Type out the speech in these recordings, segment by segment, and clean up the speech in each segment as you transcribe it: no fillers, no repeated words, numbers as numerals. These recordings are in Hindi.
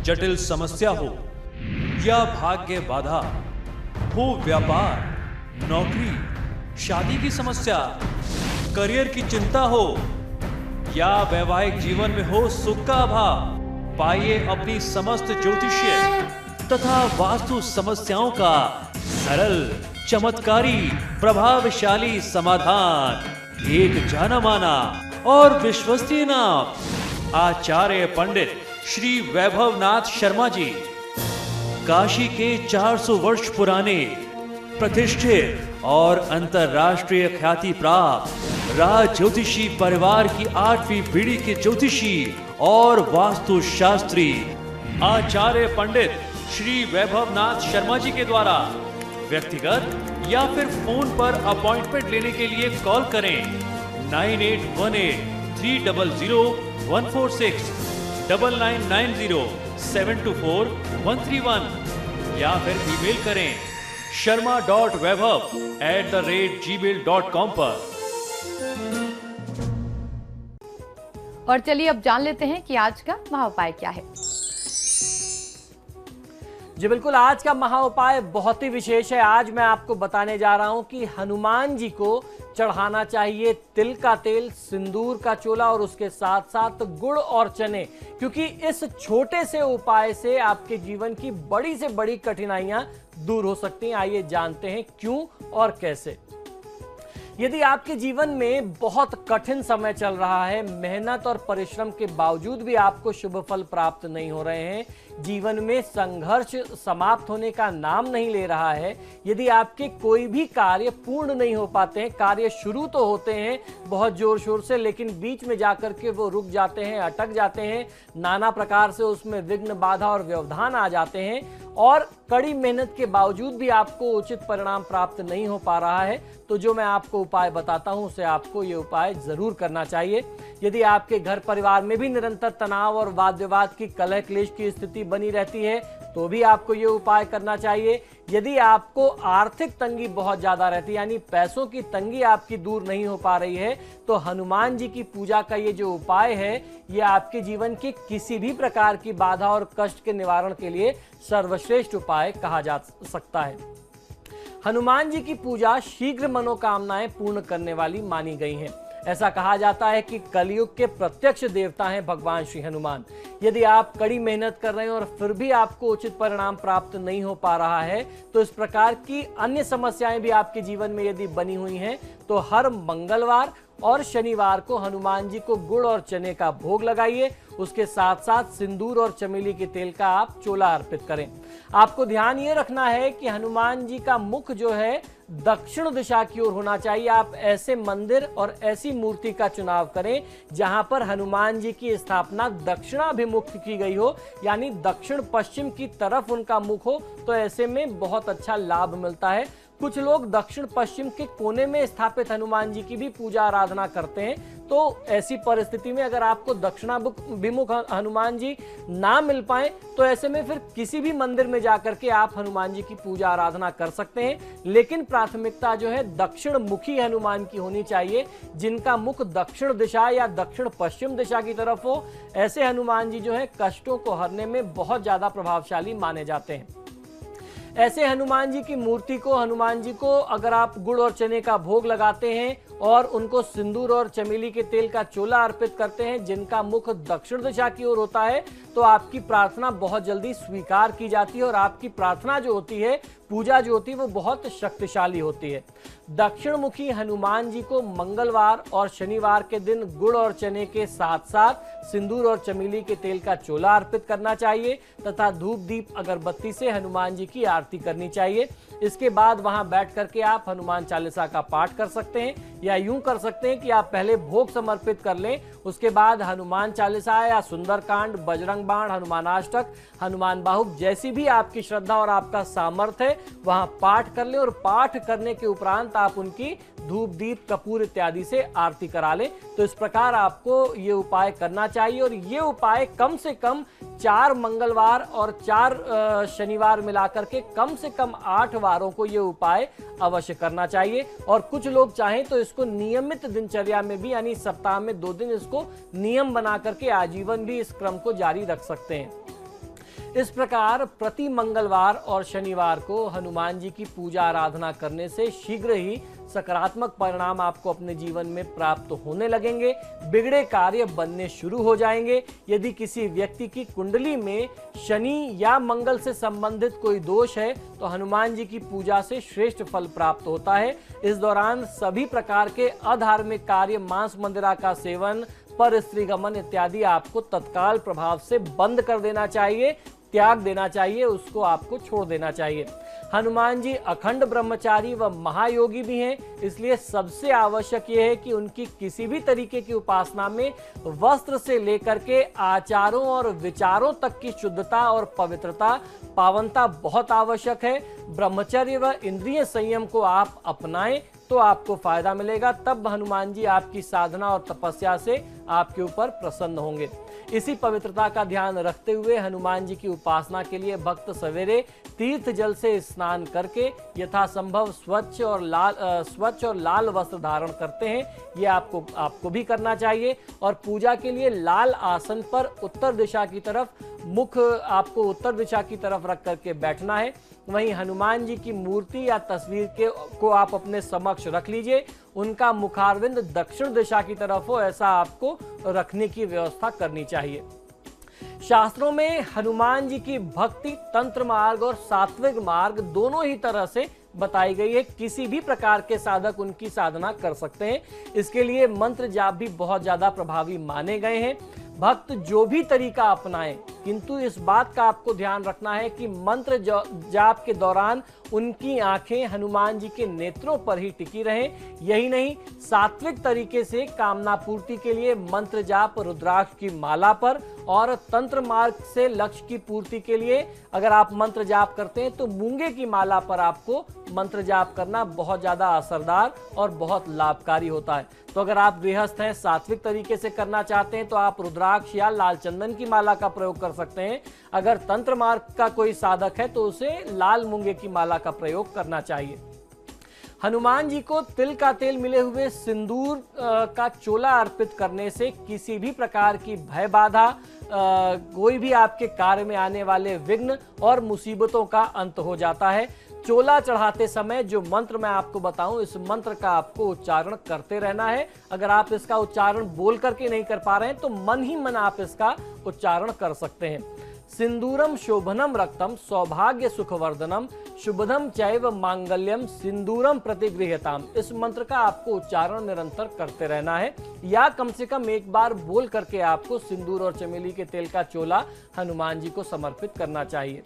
जटिल समस्या हो या भाग्य बाधा हो, व्यापार, नौकरी, शादी की समस्या, करियर की चिंता हो या वैवाहिक जीवन में हो सुख का अभाव, पाइए अपनी समस्त ज्योतिषीय तथा वास्तु समस्याओं का सरल, चमत्कारी, प्रभावशाली समाधान। एक जाना माना और विश्वसनीय नाम, आचार्य पंडित श्री वैभवनाथ शर्मा जी, काशी के 400 वर्ष पुराने प्रतिष्ठित और अंतरराष्ट्रीय ख्याति प्राप्त राज ज्योतिषी परिवार की 8वीं पीढ़ी के ज्योतिषी और वास्तु शास्त्री आचार्य पंडित श्री वैभवनाथ शर्मा जी के द्वारा व्यक्तिगत या फिर फोन पर अपॉइंटमेंट लेने के लिए कॉल करें 9818-300-146, 9990-724-131 या फिर ईमेल करें sharma.vaibhav@gmail.com पर। और चलिए अब जान लेते हैं कि आज का महाउपाय क्या है। जी बिल्कुल, आज का महाउपाय बहुत ही विशेष है। आज मैं आपको बताने जा रहा हूं कि हनुमान जी को चढ़ाना चाहिए तिल का तेल, सिंदूर का चोला और उसके साथ साथ गुड़ और चने, क्योंकि इस छोटे से उपाय से आपके जीवन की बड़ी से बड़ी कठिनाइयां दूर हो सकती हैं। आइए जानते हैं क्यों और कैसे। यदि आपके जीवन में बहुत कठिन समय चल रहा है, मेहनत और परिश्रम के बावजूद भी आपको शुभ फल प्राप्त नहीं हो रहे हैं, जीवन में संघर्ष समाप्त होने का नाम नहीं ले रहा है, यदि आपके कोई भी कार्य पूर्ण नहीं हो पाते हैं, कार्य शुरू तो होते हैं बहुत जोर शोर से, लेकिन बीच में जाकर के वो रुक जाते हैं, अटक जाते हैं, नाना प्रकार से उसमें विघ्न, बाधा और व्यवधान आ जाते हैं और कड़ी मेहनत के बावजूद भी आपको उचित परिणाम प्राप्त नहीं हो पा रहा है, तो जो मैं आपको उपाय बताता हूं उसे आपको ये उपाय जरूर करना चाहिए। यदि आपके घर परिवार में भी निरंतर तनाव और वाद विवाद की कलह क्लेश की स्थिति बनी रहती है तो भी आपको ये उपाय करना चाहिए। यदि आपको आर्थिक तंगी बहुत ज्यादा रहती है, यानी पैसों की तंगी आपकी दूर नहीं हो पा रही है, तो हनुमान जी की पूजा का ये जो उपाय है ये आपके जीवन के किसी भी प्रकार की बाधा और कष्ट के निवारण के लिए सर्वश्रेष्ठ उपाय कहा जा सकता है। हनुमान जी की पूजा शीघ्र मनोकामनाएं पूर्ण करने वाली मानी गई है। ऐसा कहा जाता है कि कलयुग के प्रत्यक्ष देवता हैं भगवान श्री हनुमान। यदि आप कड़ी मेहनत कर रहे हैं और फिर भी आपको उचित परिणाम प्राप्त नहीं हो पा रहा है, तो इस प्रकार की अन्य समस्याएं भी आपके जीवन में यदि बनी हुई हैं, तो हर मंगलवार और शनिवार को हनुमान जी को गुड़ और चने का भोग लगाइए। उसके साथ साथ सिंदूर और चमेली के तेल का आप चोला अर्पित करें। आपको ध्यान ये रखना है कि हनुमान जी का मुख जो है दक्षिण दिशा की ओर होना चाहिए। आप ऐसे मंदिर और ऐसी मूर्ति का चुनाव करें जहां पर हनुमान जी की स्थापना दक्षिणाभिमुख की गई हो, यानी दक्षिण पश्चिम की तरफ उनका मुख हो, तो ऐसे में बहुत अच्छा लाभ मिलता है। कुछ लोग दक्षिण पश्चिम के कोने में स्थापित हनुमान जी की भी पूजा आराधना करते हैं, तो ऐसी परिस्थिति में अगर आपको दक्षिणाभिमुख हनुमान जी ना मिल पाए तो ऐसे में फिर किसी भी मंदिर में जाकर के आप हनुमान जी की पूजा आराधना कर सकते हैं, लेकिन प्राथमिकता जो है दक्षिण मुखी हनुमान की होनी चाहिए, जिनका मुख दक्षिण दिशा या दक्षिण पश्चिम दिशा की तरफ हो। ऐसे हनुमान जी जो है कष्टों को हरने में बहुत ज्यादा प्रभावशाली माने जाते हैं। ऐसे हनुमान जी की मूर्ति को, हनुमान जी को अगर आप गुड़ और चने का भोग लगाते हैं और उनको सिंदूर और चमेली के तेल का चोला अर्पित करते हैं, जिनका मुख दक्षिण दिशा की ओर होता है, तो आपकी प्रार्थना बहुत जल्दी स्वीकार की जाती है और आपकी प्रार्थना जो होती है, पूजा जो होती है, वो बहुत शक्तिशाली होती है। दक्षिण मुखी हनुमान जी को मंगलवार और शनिवार के दिन गुड़ और चने के साथ साथ सिंदूर और चमेली के तेल का चोला अर्पित करना चाहिए तथा धूप दीप अगरबत्ती से हनुमान जी की आरती करनी चाहिए। इसके बाद वहां बैठ करके आप हनुमान चालीसा का पाठ कर सकते हैं, या यूं कर सकते हैं कि आप पहले भोग समर्पित कर लें, उसके बाद हनुमान चालीसा या सुंदरकांड, बजरंग बाण, हनुमानाष्टक, हनुमान बाहुक, जैसी भी आपकी श्रद्धा और आपका सामर्थ्य है वहां पाठ कर लें और पाठ करने के उपरांत आप उनकी धूप दीप कपूर इत्यादि से आरती करा लें। तो इस प्रकार आपको ये उपाय करना चाहिए और ये उपाय कम से कम 4 मंगलवार और 4 शनिवार मिलाकर के कम से कम 8 वारों को ये उपाय अवश्य करना चाहिए। और कुछ लोग चाहें तो इसको नियमित दिनचर्या में भी, यानी सप्ताह में 2 दिन इसको नियम बना करके आजीवन भी इस क्रम को जारी रख सकते हैं। इस प्रकार प्रति मंगलवार और शनिवार को हनुमान जी की पूजा आराधना करने से शीघ्र ही सकारात्मक परिणाम आपको अपने जीवन में प्राप्त होने लगेंगे। बिगड़े कार्य बनने शुरू हो जाएंगे। यदि किसी व्यक्ति की कुंडली में शनि या मंगल से संबंधित कोई दोष है तो हनुमान जी की पूजा से श्रेष्ठ फल प्राप्त होता है। इस दौरान सभी प्रकार के अधार्मिक कार्य, मांस मंदिरा का सेवन, पर स्त्री गमन इत्यादि आपको तत्काल प्रभाव से बंद कर देना चाहिए, त्याग देना चाहिए, उसको आपको छोड़ देना चाहिए। हनुमान जी अखंड ब्रह्मचारी व महायोगी भी हैं, इसलिए सबसे आवश्यक यह है कि उनकी किसी भी तरीके की उपासना में वस्त्र से लेकर के आचारों और विचारों तक की शुद्धता और पवित्रता, पावनता बहुत आवश्यक है। ब्रह्मचर्य व इंद्रिय संयम को आप अपनाएं तो आपको फायदा मिलेगा। तब हनुमान जी आपकी साधना और तपस्या से आपके ऊपर प्रसन्न होंगे। इसी पवित्रता का ध्यान रखते हुए हनुमान जी की उपासना के लिए भक्त सवेरे तीर्थ जल से स्नान करके यथासंभव स्वच्छ और लाल वस्त्र धारण करते हैं। ये आपको भी करना चाहिए। और पूजा के लिए लाल आसन पर उत्तर दिशा की तरफ मुख आपको उत्तर दिशा की तरफ रख करके बैठना है। वहीं हनुमान जी की मूर्ति या तस्वीर को आप अपने समक्ष रख लीजिए। उनका मुखारविंद दक्षिण दिशा की तरफ हो, ऐसा आपको रखने की व्यवस्था करनी चाहिए। शास्त्रों में हनुमान जी की भक्ति तंत्र मार्ग और सात्विक मार्ग दोनों ही तरह से बताई गई है। किसी भी प्रकार के साधक उनकी साधना कर सकते हैं। इसके लिए मंत्र जाप भी बहुत ज्यादा प्रभावी माने गए हैं। भक्त जो भी तरीका अपनाएं, किंतु इस बात का आपको ध्यान रखना है कि मंत्र जाप के दौरान उनकी आंखें हनुमान जी के नेत्रों पर ही टिकी रहें। यही नहीं, सात्विक तरीके से कामना पूर्ति के लिए मंत्र जाप रुद्राक्ष की माला पर, और तंत्र मार्ग से लक्ष्य की पूर्ति के लिए अगर आप मंत्र जाप करते हैं तो मूंगे की माला पर आपको मंत्र जाप करना बहुत ज्यादा असरदार और बहुत लाभकारी होता है। तो अगर आप गृहस्थ हैं, सात्विक तरीके से करना चाहते हैं तो आप रुद्राक्ष या लाल चंदन की माला का प्रयोग कर सकते हैं। अगर तंत्र मार्ग का कोई साधक है तो उसे लाल मूंगे की माला का प्रयोग करना चाहिए। हनुमान जी को तिल का तेल मिले हुए सिंदूर का चोला अर्पित करने से किसी भी प्रकार की भय बाधा, कोई भी आपके कार्य में आने वाले विघ्न और मुसीबतों का अंत हो जाता है। चोला चढ़ाते समय जो मंत्र मैं आपको बताऊं, इस मंत्र का आपको उच्चारण करते रहना है। अगर आप इसका उच्चारण बोल करके नहीं कर पा रहे हैं तो मन ही मन आप इसका उच्चारण कर सकते हैं। सिंदूरम शोभनम रक्तम सौभाग्य सुखवर्धनम शुभदम चैव मांगल्यम सिंदूरम प्रतिगृह्यताम। इस मंत्र का आपको उच्चारण निरंतर करते रहना है, या कम से कम एक बार बोल करके आपको सिंदूर और चमेली के तेल का चोला हनुमान जी को समर्पित करना चाहिए।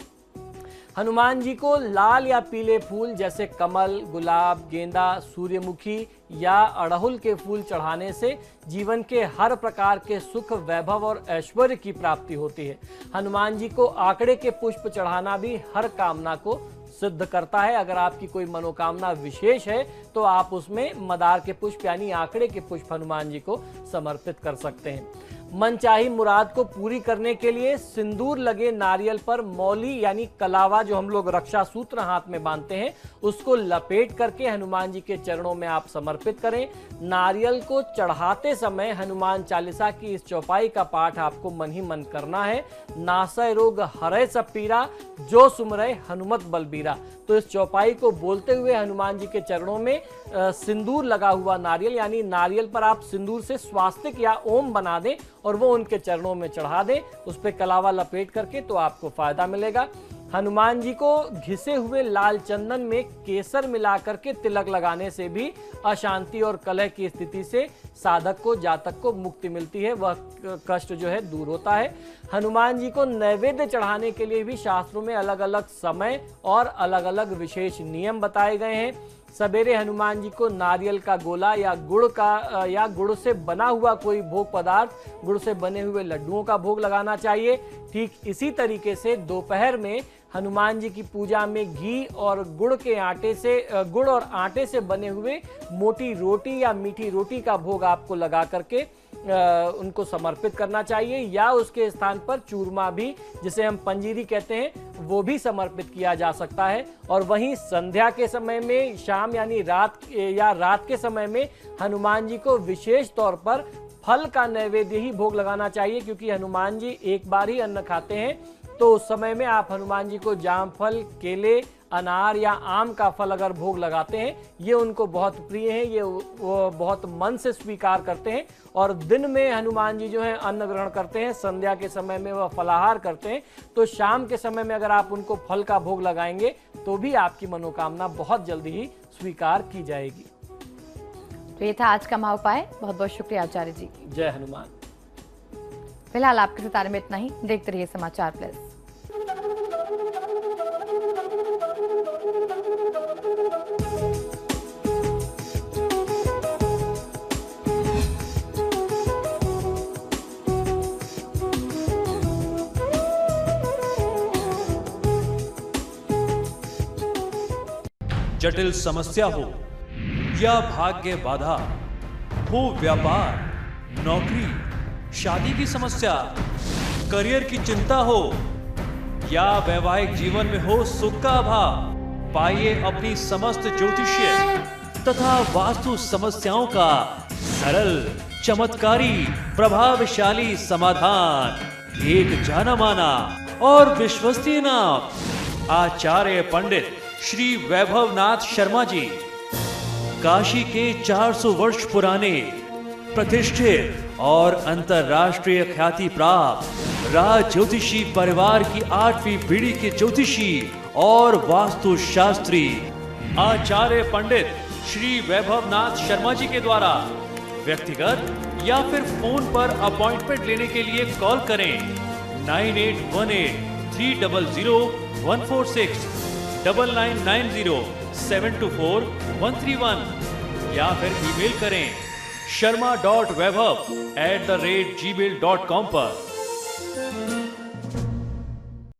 हनुमान जी को लाल या पीले फूल जैसे कमल, गुलाब, गेंदा, सूर्यमुखी या अड़हुल के फूल चढ़ाने से जीवन के हर प्रकार के सुख, वैभव और ऐश्वर्य की प्राप्ति होती है। हनुमान जी को आंकड़े के पुष्प चढ़ाना भी हर कामना को सिद्ध करता है। अगर आपकी कोई मनोकामना विशेष है तो आप उसमें मदार के पुष्प यानी आंकड़े के पुष्प हनुमान जी को समर्पित कर सकते हैं। मनचाही मुराद को पूरी करने के लिए सिंदूर लगे नारियल पर मौली यानी कलावा, जो हम लोग रक्षा सूत्र हाथ में बांधते हैं, उसको लपेट करके हनुमान जी के चरणों में आप समर्पित करें। नारियल को चढ़ाते समय हनुमान चालीसा की इस चौपाई का पाठ आपको मन ही मन करना है। नासय रोग हरय सब पीरा, जो सुमरय हनुमत बलबीरा। तो इस चौपाई को बोलते हुए हनुमान जी के चरणों में सिंदूर लगा हुआ नारियल यानी नारियल पर आप सिंदूर से स्वास्तिक या ओम बना दें और वो उनके चरणों में चढ़ा दें। उस पर कलावा लपेट करके तो आपको फायदा मिलेगा। हनुमान जी को घिसे हुए लाल चंदन में केसर मिलाकर के तिलक लगाने से भी अशांति और कलह की स्थिति से साधक को, जातक को मुक्ति मिलती है, वह कष्ट जो है दूर होता है। हनुमान जी को नैवेद्य चढ़ाने के लिए भी शास्त्रों में अलग अलग समय और अलग अलग विशेष नियम बताए गए हैं। सवेरे हनुमान जी को नारियल का गोला या गुड़ से बना हुआ कोई भोग पदार्थ, गुड़ से बने हुए लड्डुओं का भोग लगाना चाहिए। ठीक इसी तरीके से दोपहर में हनुमान जी की पूजा में घी और गुड़ और आटे से बने हुए मोटी रोटी या मीठी रोटी का भोग आपको लगा करके उनको समर्पित करना चाहिए, या उसके स्थान पर चूरमा भी, जिसे हम पंजीरी कहते हैं, वो भी समर्पित किया जा सकता है। और वहीं संध्या के समय में, शाम यानी रात के समय में हनुमान जी को विशेष तौर पर फल का नैवेद्य ही भोग लगाना चाहिए, क्योंकि हनुमान जी एक बार ही अन्न खाते हैं। तो उस समय में आप हनुमान जी को जामफल, केले, अनार या आम का फल अगर भोग लगाते हैं, ये उनको बहुत प्रिय है, ये वो बहुत मन से स्वीकार करते हैं। और दिन में हनुमान जी जो है अन्न ग्रहण करते हैं, संध्या के समय में वह फलाहार करते हैं। तो शाम के समय में अगर आप उनको फल का भोग लगाएंगे तो भी आपकी मनोकामना बहुत जल्दी ही स्वीकार की जाएगी। तो ये था आज का महाउपाय। बहुत बहुत शुक्रिया आचार्य जी। जय हनुमान। फिलहाल आपके सितारे में इतना ही। देखते रहिए समाचार प्लस। जटिल समस्या हो या भाग्य बाधा, हो व्यापार, नौकरी, शादी की समस्या, करियर की चिंता हो या वैवाहिक जीवन में हो सुख का अभाव, पाइए अपनी समस्त ज्योतिषीय तथा वास्तु समस्याओं का सरल, चमत्कारी, प्रभावशाली समाधान। एक जाना माना और विश्वसनीय नाम, आचार्य पंडित श्री वैभवनाथ शर्मा जी। काशी के 400 वर्ष पुराने, प्रतिष्ठित और अंतरराष्ट्रीय ख्याति प्राप्त राज ज्योतिषी परिवार की 8वीं पीढ़ी के ज्योतिषी और वास्तु शास्त्री आचार्य पंडित श्री वैभवनाथ शर्मा जी के द्वारा व्यक्तिगत या फिर फोन पर अपॉइंटमेंट लेने के लिए कॉल करें 9818 300 146, 9990 724 131 या फिर ईमेल करें sharma.vaibhav@gmail.com पर।